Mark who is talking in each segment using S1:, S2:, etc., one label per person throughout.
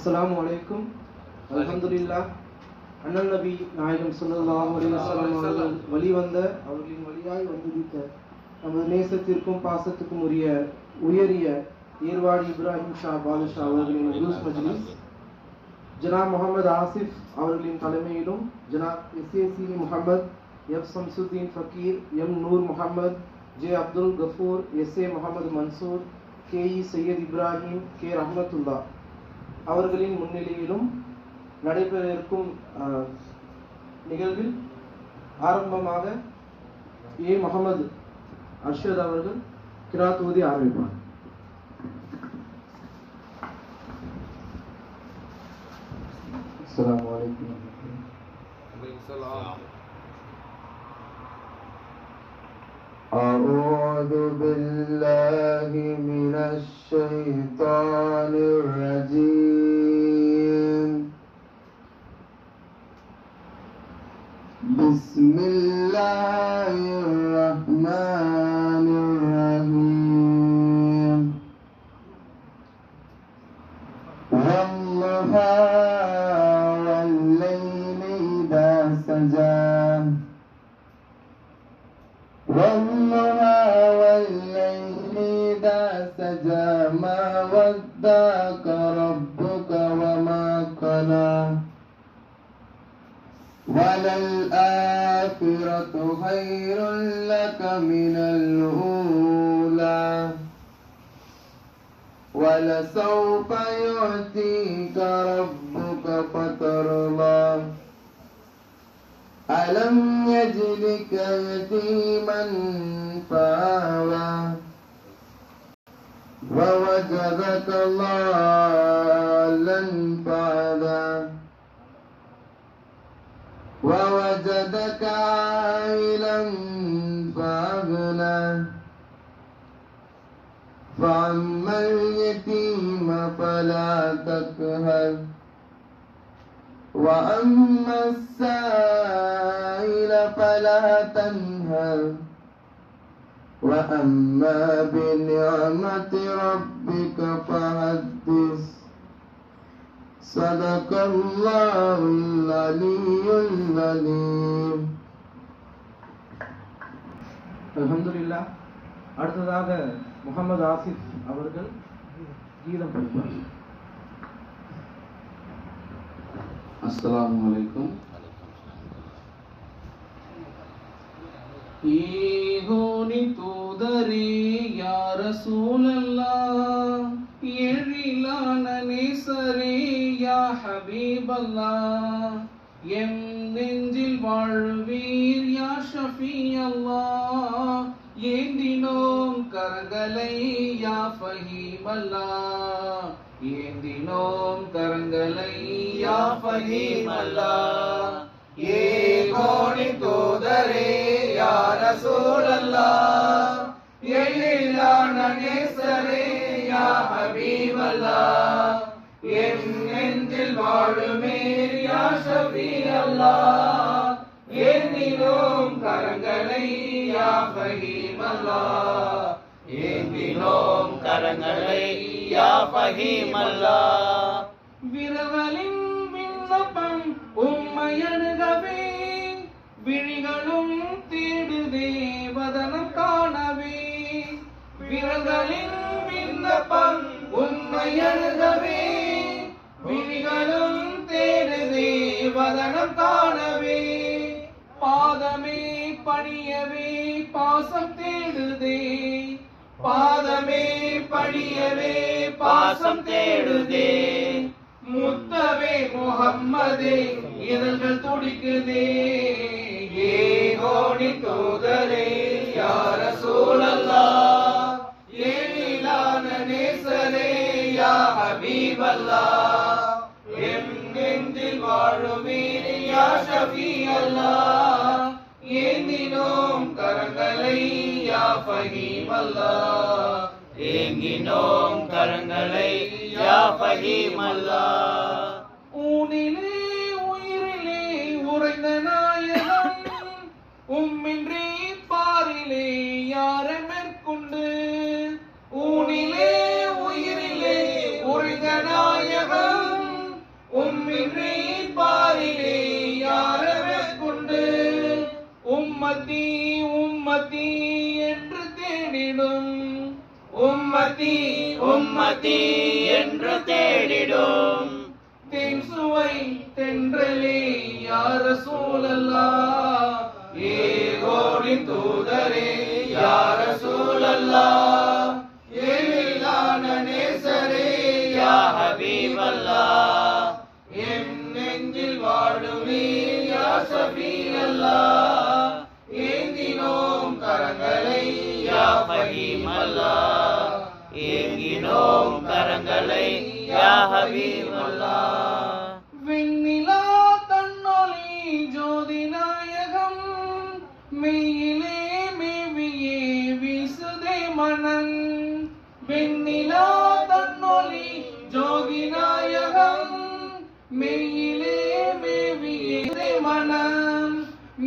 S1: அஸ்ஸலாமு அலைக்கும். அல்ஹம்துலில்லாஹ். அண்ணல் நபி நாயகம் ஸல்லல்லாஹு அலைஹி வஸல்லம் அவர்கள் வழிவந்த அவர்களின் வழியாய் வந்துதித்த நமது நேசத்திற்கும் பாசத்துக்கும் உயரிய ஏர்வாடி இப்ராஹிம் ஷா பாதுஷா அவர்களின் உருஸ் மஜ்லிஸ் ஜனாப் முகமது ஆசிஃப் அவர்களின் தலைமையிலும் Janab SAC Mohammed F Samsudeen Fakir, M Noor Mohammed, J Abdul Gafoor, SA Mohammed Mansoor, KE Syed Ibrahim, K Rahmatullah அவர்களின் முன்னிலையிலும் நடைபெற இருக்கும் நிகழ்வில் ஆரம்பமாக ஏ முகமது அர்ஷத் அவர்கள் கிராத் ஓதி ஆரம்பிப்பார். அஸ்ஸலாமு அலைக்கும்.
S2: أعوذ بالله من الشيطان الرجيم. بسم الله الرحمن الرحيم. والضحى والليل إذا سجى والضحى والليل إذا سجى ما ودعك ربك وما قلى وللآخرة خير لك من الأولى ولسوف يعطيك ربك فترضى ألم يجدك يتيما فآوى ووجدك ضالا فهدى ووجدك عائلا فأغنى فأما اليتيم فلا تقهر وأما السائل فلا تنهر وأما بنعمة ربك فحدث صدق الله العلي العظيم.
S1: அல்ஹம்துலில்லாஹ். அடுத்ததாக முகமது ஆசிஃப் அவர்கள் கீதம் படிப்பார்.
S2: अस्सलामु अलैकुम.
S3: ஈகோனி தூதரே யா ரசூலல்லாஹ், எழிலான நேசரே யா ஹபீபல்லாஹ், எம் நெஞ்சில் வாழ்வீர் யா ஷஃபீஅல்லாஹ், ஏந்தினோம் கரங்களை யா ஃபஹீமல்லாஹ், ஏந்தினோம் கரங்களை யா ஃபஹீமல்லாஹ். ஏகோனி தூதரே யா ரசூலல்லாஹ், எழிலான நேசரே யா ஹபீபல்லாஹ், என் நெஞ்சில் வாழுமீர் யா ஷஃபீஅல்லாஹ், ஏந்தினோம் கரங்களை யா ஃபஹீமல்லாஹ், ஏந்தினோம் கரங்களை யா ஃபஹீமல்லாஹ். விரல்களின் விண்ணப்பம் உம்மையணுகவே, விழிகளும் தேடுதே வதனம் காணவே. விரல்களின் விண்ணப்பம் உம்மையணுகவே, விழிகளும் தேடுதே வதனம் காணவே. பாதமே பணியவே பாசம் தேடுதே, பாதமே பணியவே பாசம் தேடுதே. முத்தவே முஹம்மதே இதழ்கள் துடிக்குதே. ஏகோனி தூதரே யா ரசூலல்லாஹ், எழிலான நேசரே யா ஹபீபல்லாஹ், எம் நெஞ்சில் வாழுமீர் யா ஷஃபீஅல்லாஹ், ஏந்தினோம் கரங்களை யா ஃபஹீமல்லாஹ், ஏங்கினோம் கரங்களை யா ஃபஹீமல்லாஹ். ஊனிலே உயிரிலே உறைந்த நாயகம், உம்மின்றி பாரிலே யாரை மேற்கொண்டு. ஊனிலே உயிரிலே உறைந்த நாயகம், உம்மத்தி உம்மத்தி என்று தேடிடும் உம்மத்தி உம்மத்தி என்று தேடிடும் தேன் சுவை தென்றலே யா ரசூலல்லாஹ் ஏகோவின் தூதரே யா ரசூலல்லாஹ் ஏழிலான நேசரே யா ஹபீபல்லாஹ் என் நெஞ்சில் வாழுமே யா ஷஃபீஅல்லாஹ் ஏந்தினோம் கரங்களை யா ஃபஹீமல்லாஹ் ஏங்கினோம் கரங்களை யா ஹபீபல்லாஹ் விண்ணிலா தன்னொளி ஜோதி நாயகம் மெய்யிலே மேவியே வீசுதே மனம் விண்ணிலா தன்னொளி ஜோதி நாயகம் மெய்யிலே மேவியே மனம்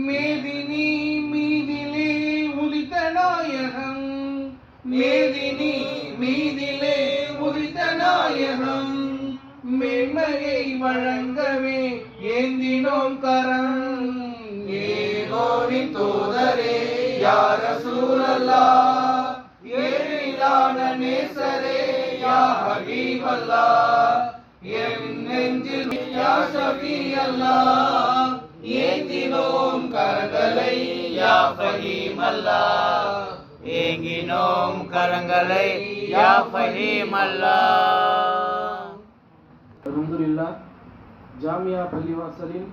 S3: மேதினி மீதிலே உதித்த நாயகம் மேதினி மீதிலே உதித்த நாயகம் மேன்மையை வழங்கவே ஏந்தினோம் கரம் ஏகோவின் தூதரே யா ரசூலல்லாஹ் ஏழிலான நேசரே யா ஹபீபல்லாஹ் என் நெஞ்சில் யா ஷஃபீஅல்லாஹ் ஏந்தினோம் கரங்களை யா ஃபஹீமல்லாஹ் ஏங்கினோம் கரங்களை யா ஃபஹீமல்லாஹ்.
S1: அல்ஹம்துலில்லாஹ். ஜாமியா பள்ளிவாசலின்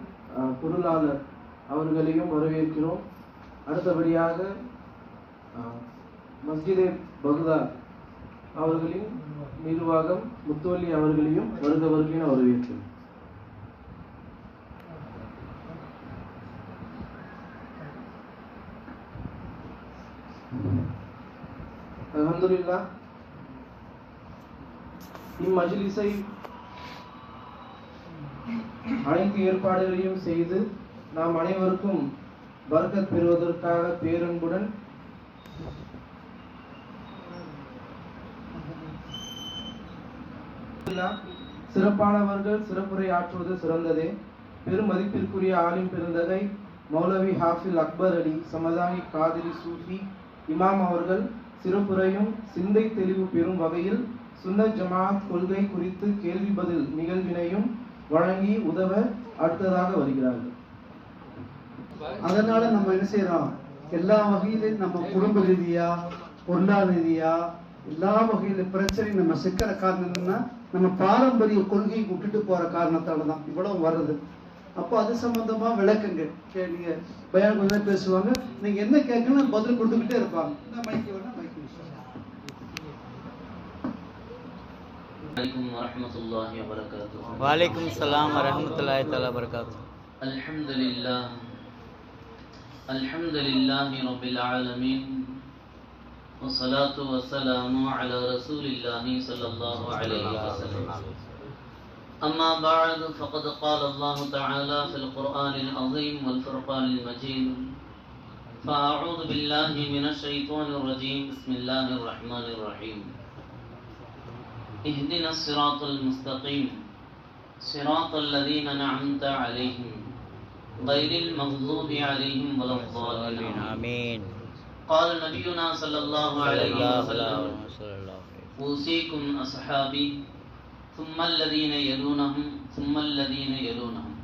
S1: பொருளாளர் அவர்களையும் வரவேற்கிறோம். அடுத்தபடியாக மஸ்ஜிதே பகுதாத் அவர்களின் நிர்வாகம் முத்துவல்லி அவர்களையும் வருகிறேன் வரவேற்கிறோம். அல்ஹம்துலில்லாஹ். இம்மஜ்லிஸை அனைத்து ஏற்பாடுகளையும் செய்து நாம் அனைவருக்கும் பரக்கத் பெறுவதற்காக பேரன்புடன் சிறப்பானவர்கள் சிறப்புரை ஆற்றுவது சிறந்ததே. பெரும் மதிப்பிற்குரிய ஆலிம் பெருந்தகை மௌலவி ஹாஃபில் அக்பர் அலி சமதானி காதிரி சூஃபி இமாம் அவர்கள் சிறப்புரையும் சிந்தை தெளிவு பெறும் வகையில் சுன்னத் ஜமாஅத் கொள்கை குறித்து கேள்வி பதில் நிகழ்வினையும் வழங்கி உதவ அடுத்ததாக வருகிறார்கள்.
S4: அதனால நம்ம என்ன செய்யறோம், எல்லா வகையிலும் நம்ம குடும்ப ரீதியா பொருளாதார ரீதியா எல்லா வகையில பிரச்சனை நம்ம சிக்கிற காரணம் என்னன்னா நம்ம பாரம்பரிய கொள்கையை விட்டுட்டு போற காரணத்தாலதான் இவ்வளவு வருது. அப்போ அது சம்பந்தமா விளக்குங்க. நீங்க பயான் கொஞ்சம் பேசுவாங்க, நீங்க என்ன கேட்கணும் பதில் கொடுத்துக்கிட்டே இருப்பாங்க.
S5: वालेकुम सलाम वरहमतुल्लाहि तआला बरकातुहू.
S6: अल्हम्दुलिल्लाह रब्बिल आलमीन वस्सलातु वस्सलामु अला रसूलिल्लाहि सल्लल्लाहु अलैहि वसल्लम. अम्मा बअद फक़द क़ाल अल्लाहु तआला फ़िल क़ुरआनिल अज़ीम वल फ़ुरक़ानिल मजीद. फ़अऊज़ु बिल्लाहि मिनश शैतानिर रजीम. बिस्मिल्लाहिर रहमानिर रहीम. اهدنا الصراط المستقيم صراط الذين أنعمت عليهم غير المغضوب عليهم ولا الضالين.
S5: آمين.
S6: قال نبينا صلى الله عليه وسلم أوصيكم أصحابي ثم الذين يلونهم ثم الذين يلونهم.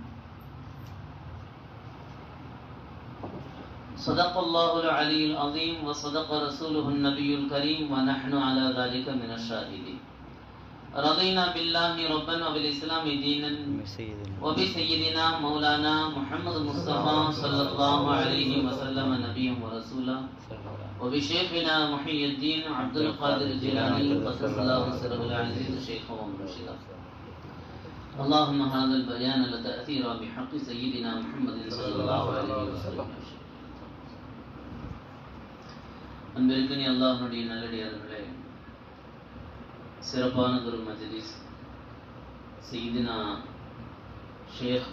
S6: صدق الله العلي العظيم وصدق رسوله النبي الكريم ونحن على ذلك من الشاهدين. رضينا بالله ربا وبالإسلام دينا وبسيدنا مولانا محمد المصطفى صلى الله عليه وسلم نبيا ورسولا وبشيخنا محي الدين عبد القادر الجيلاني قدس الله سره العزيز شيخا ومرشدا. اللهم هذا البيان لتأثير بحق سيدنا محمد صلى الله عليه وسلم. அன்பிற்குரிய அல்லாஹ்வுடைய நல்லடியார்களே, சிறப்பான ஒரு மஜ்லிஸ். சையீதுனா ஷேக்